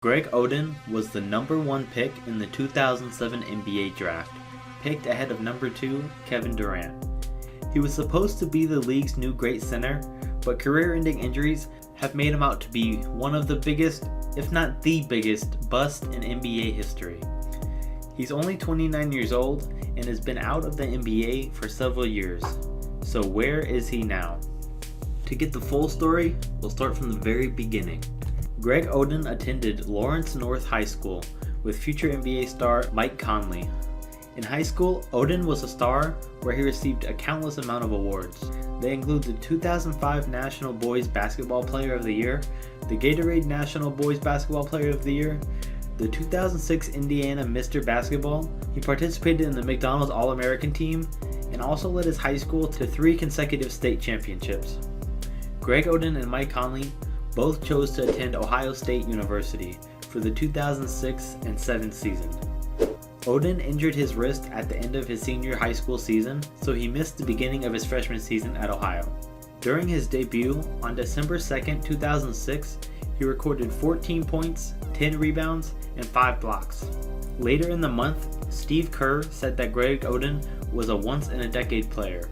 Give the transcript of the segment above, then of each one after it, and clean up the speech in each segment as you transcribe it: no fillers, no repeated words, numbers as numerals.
Greg Oden was the number 1 pick in the 2007 NBA draft, picked ahead of number 2, Kevin Durant. He was supposed to be the league's new great center, but career-ending injuries have made him out to be one of the biggest, if not the biggest, bust in NBA history. He's only 29 years old and has been out of the NBA for several years. So where is he now? To get the full story, we'll start from the very beginning. Greg Oden attended Lawrence North High School with future NBA star Mike Conley. In high school, Oden was a star where he received a countless amount of awards. They include the 2005 National Boys Basketball Player of the Year, the Gatorade National Boys Basketball Player of the Year, the 2006 Indiana Mr. Basketball. He participated in the McDonald's All-American team and also led his high school to 3 consecutive state championships. Greg Oden and Mike Conley both chose to attend Ohio State University for the 2006 and 7 season. Oden injured his wrist at the end of his senior high school season, so he missed the beginning of his freshman season at Ohio. During his debut on December 2, 2006, he recorded 14 points, 10 rebounds, and 5 blocks. Later in the month, Steve Kerr said that Greg Oden was a once-in-a-decade player.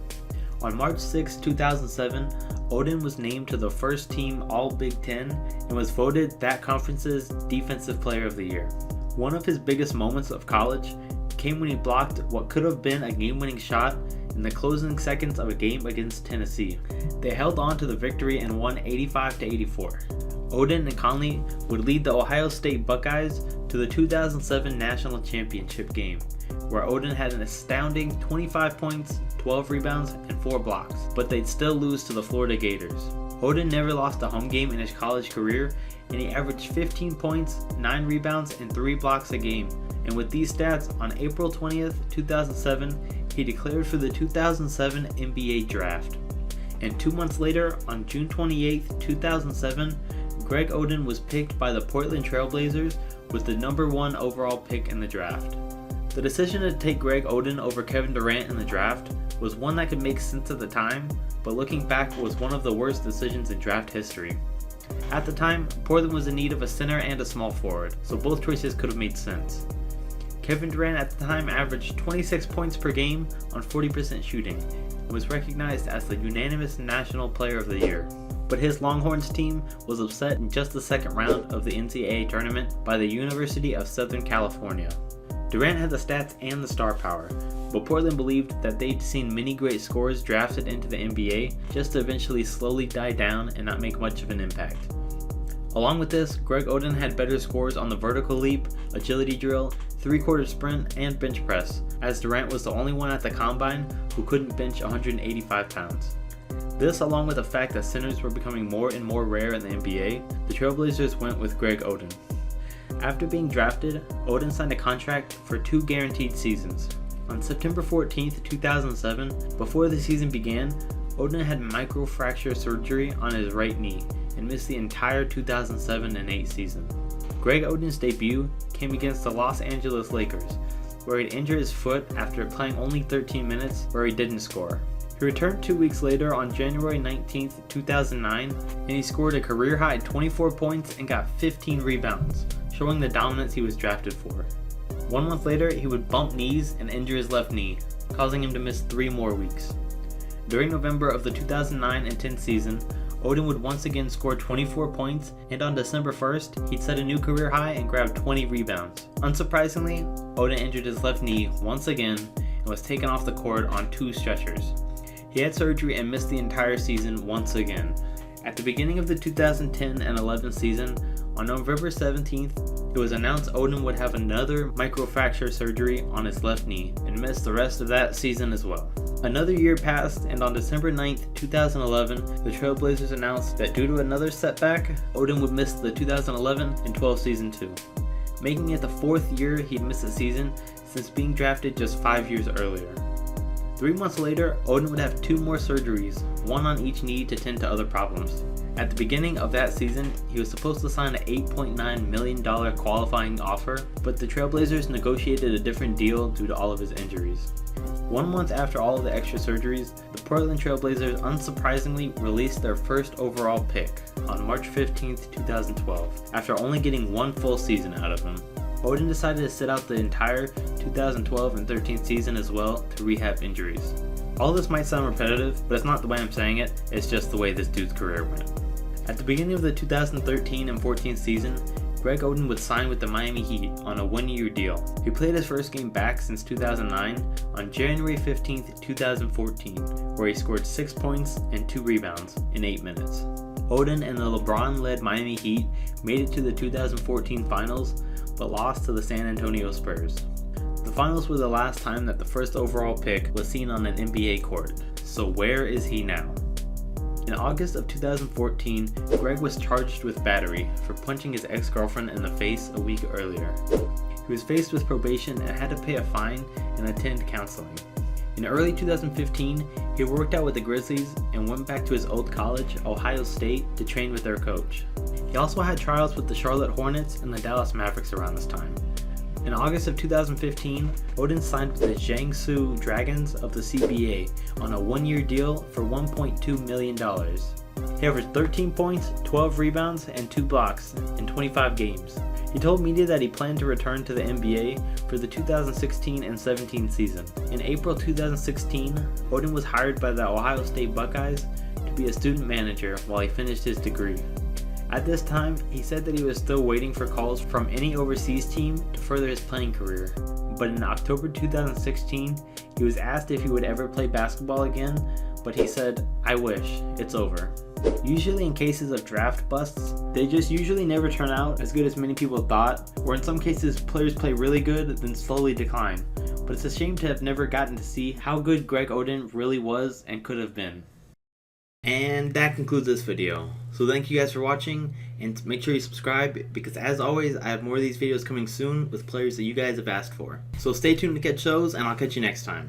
On March 6, 2007, Oden was named to the first team All-Big Ten and was voted that conference's Defensive Player of the Year. One of his biggest moments of college came when he blocked what could have been a game-winning shot in the closing seconds of a game against Tennessee. They held on to the victory and won 85-84. Oden and Conley would lead the Ohio State Buckeyes to the 2007 National Championship game, where Oden had an astounding 25 points, 12 rebounds, and 4 blocks, but they'd still lose to the Florida Gators. Oden never lost a home game in his college career, and he averaged 15 points, 9 rebounds, and 3 blocks a game. And with these stats, on April 20th, 2007, he declared for the 2007 NBA Draft. And 2 months later, on June 28th, 2007, Greg Oden was picked by the Portland Trail Blazers with the number 1 overall pick in the draft. The decision to take Greg Oden over Kevin Durant in the draft was one that could make sense at the time, but looking back was one of the worst decisions in draft history. At the time, Portland was in need of a center and a small forward, so both choices could have made sense. Kevin Durant at the time averaged 26 points per game on 40% shooting and was recognized as the unanimous National Player of the Year. But his Longhorns team was upset in just the second round of the NCAA tournament by the University of Southern California. Durant had the stats and the star power, but Portland believed that they'd seen many great scorers drafted into the NBA just to eventually slowly die down and not make much of an impact. Along with this, Greg Oden had better scores on the vertical leap, agility drill, 3-quarter sprint, and bench press, as Durant was the only one at the combine who couldn't bench 185 pounds. This, along with the fact that centers were becoming more and more rare in the NBA, the Trailblazers went with Greg Oden. After being drafted, Oden signed a contract for 2 guaranteed seasons. On September 14, 2007, before the season began, Oden had microfracture surgery on his right knee and missed the entire 2007 and 8 season. Greg Oden's debut came against the Los Angeles Lakers, where he'd injured his foot after playing only 13 minutes where he didn't score. He returned 2 weeks later on January 19, 2009, and he scored a career-high 24 points and got 15 rebounds, showing the dominance he was drafted for. 1 month later, he would bump knees and injure his left knee, causing him to miss 3 more weeks. During November of the 2009 and 10 season, Oden would once again score 24 points, and on December 1st, he'd set a new career high and grabbed 20 rebounds. Unsurprisingly, Oden injured his left knee once again and was taken off the court on 2 stretchers. He had surgery and missed the entire season once again. At the beginning of the 2010 and 11 season, on November 17th, it was announced Oden would have another microfracture surgery on his left knee and miss the rest of that season as well. Another year passed, and on December 9th, 2011, the Trailblazers announced that due to another setback, Oden would miss the 2011 and 12 season too, making it the 4th year he'd missed a season since being drafted just 5 years earlier. 3 months later, Oden would have 2 more surgeries, one on each knee to tend to other problems. At the beginning of that season, he was supposed to sign an $8.9 million qualifying offer, but the Trailblazers negotiated a different deal due to all of his injuries. 1 month after all of the extra surgeries, the Portland Trailblazers unsurprisingly released their first overall pick on March 15, 2012, after only getting 1 full season out of him. Oden decided to sit out the entire 2012 and 13 season as well to rehab injuries. All this might sound repetitive, but it's not the way I'm saying it, it's just the way this dude's career went. At the beginning of the 2013 and 14 season, Greg Oden would sign with the Miami Heat on a 1-year deal. He played his first game back since 2009 on January 15, 2014, where he scored 6 points and 2 rebounds in 8 minutes. Oden and the LeBron-led Miami Heat made it to the 2014 finals, but lost to the San Antonio Spurs. The finals were the last time that the first overall pick was seen on an NBA court, so where is he now? In August of 2014, Greg was charged with battery for punching his ex-girlfriend in the face a week earlier. He was faced with probation and had to pay a fine and attend counseling. In early 2015, he worked out with the Grizzlies and went back to his old college, Ohio State, to train with their coach. He also had trials with the Charlotte Hornets and the Dallas Mavericks around this time. In August of 2015, Oden signed with the Jiangsu Dragons of the CBA on a 1-year deal for $1.2 million. He averaged 13 points, 12 rebounds, and 2 blocks in 25 games. He told media that he planned to return to the NBA for the 2016 and 17 season. In April 2016, Oden was hired by the Ohio State Buckeyes to be a student manager while he finished his degree. At this time, he said that he was still waiting for calls from any overseas team to further his playing career. But in October 2016, he was asked if he would ever play basketball again, but he said, "I wish, it's over." Usually in cases of draft busts, they just usually never turn out as good as many people thought, or in some cases players play really good then slowly decline. But it's a shame to have never gotten to see how good Greg Oden really was and could have been. And that concludes this video. So thank you guys for watching, and make sure you subscribe because as always I have more of these videos coming soon with players that you guys have asked for. So stay tuned to catch those, and I'll catch you next time.